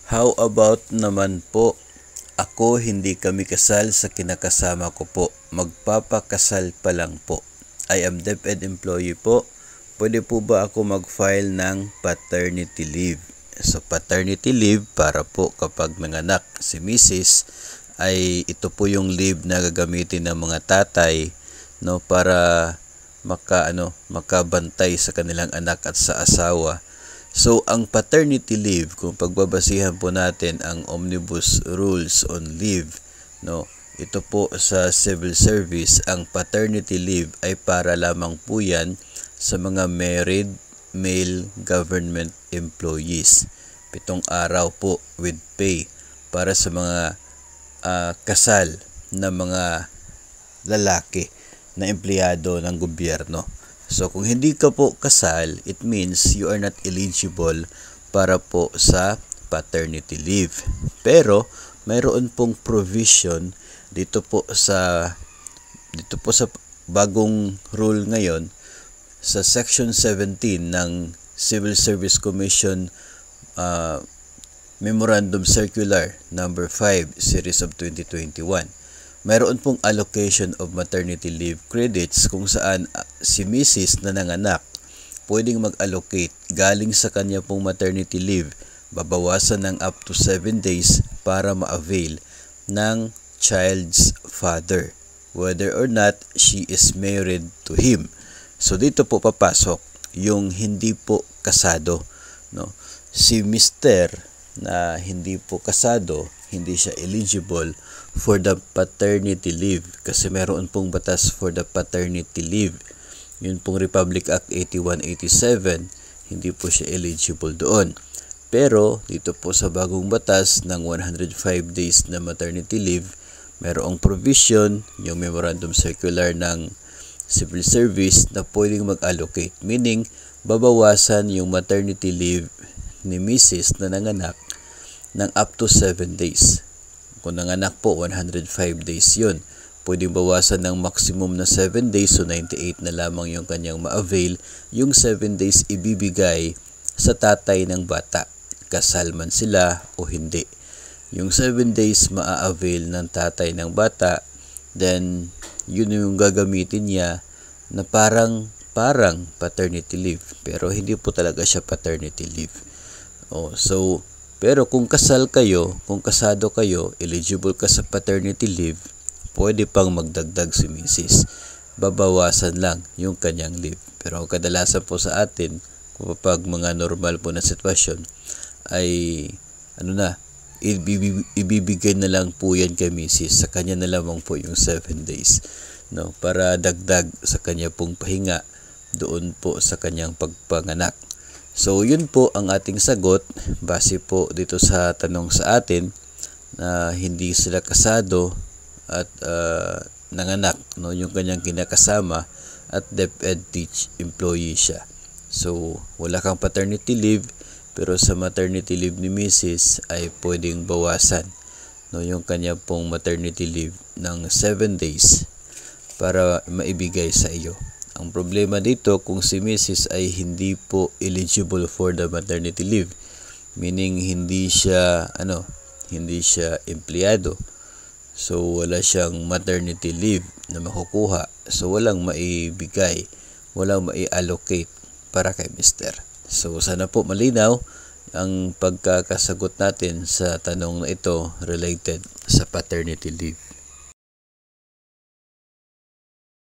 How about naman po, ako hindi kami kasal sa kinakasama ko po. Magpapakasal pa lang po. I am DepEd employee po. Pwede po ba ako mag-file ng paternity leave? So paternity leave para po kapag nanganak si Mrs. ay ito po yung leave na gagamitin ng mga tatay, no, para makabantay sa kanilang anak at sa asawa. So, ang paternity leave, kung pagbabasihan po natin ang Omnibus Rules on Leave, no, ito po sa civil service, ang paternity leave ay para lamang po yan sa mga married male government employees. 7 araw po with pay para sa mga kasal na mga lalaki na empleyado ng gobyerno. So, kung hindi ka po kasal, it means you are not eligible para po sa paternity leave. Pero, mayroon pong provision dito po sa bagong rule ngayon sa Section 17 ng Civil Service Commission Memorandum Circular number 5 Series of 2021. Mayroon pong allocation of maternity leave credits kung saan si Mrs. na nanganak pwedeng mag-allocate galing sa kanya pong maternity leave, babawasan ng up to 7 days para ma-avail ng child's father, whether or not she is married to him. So dito po papasok yung hindi po kasado, no? Si Mr. na hindi po kasado, hindi siya eligible for the paternity leave kasi meron pong batas for the paternity leave. Yun pong Republic Act 8187, hindi po siya eligible doon. Pero dito po sa bagong batas ng 105 days na maternity leave, mayroong provision, yung Memorandum Circular ng Civil Service na pwedeng mag-allocate. Meaning, babawasan yung maternity leave ni Mrs. na nanganak ng up to 7 days. Kung nanganak po, 105 days yun. Pwedeng bawasan ng maximum na 7 days, so 98 na lamang yung kanyang ma-avail. Yung 7 days ibibigay sa tatay ng bata, kasal man sila o hindi. Yung 7 days ma-avail ng tatay ng bata, then yun yung gagamitin niya na parang paternity leave. Pero hindi po talaga siya paternity leave. Pero kung kasado kayo, eligible ka sa paternity leave, pwede pang magdagdag si Mrs. Babawasan lang yung kanyang leave. Pero kadalasan po sa atin, kapag mga normal po na sitwasyon, ay ibibigay na lang po yan kay Mrs. Sa kanya na lamang po yung 7 days. No, para dagdag sa kanya pong pahinga doon po sa kanyang pagpanganak. So, yun po ang ating sagot base po dito sa tanong sa atin na hindi sila kasado at nanganak, no, yung kanyang kinakasama at DepEd teach employee siya. So, wala kang paternity leave pero sa maternity leave ni Mrs. ay pwedeng bawasan, no, yung kanya pong maternity leave ng 7 days para maibigay sa iyo. Ang problema dito kung si Mrs. ay hindi po eligible for the maternity leave, meaning hindi siya empleyado. So wala siyang maternity leave na makukuha. So walang maibigay, walang mai-allocate para kay Mr. So sana po malinaw ang pagkakasagot natin sa tanong na ito related sa paternity leave.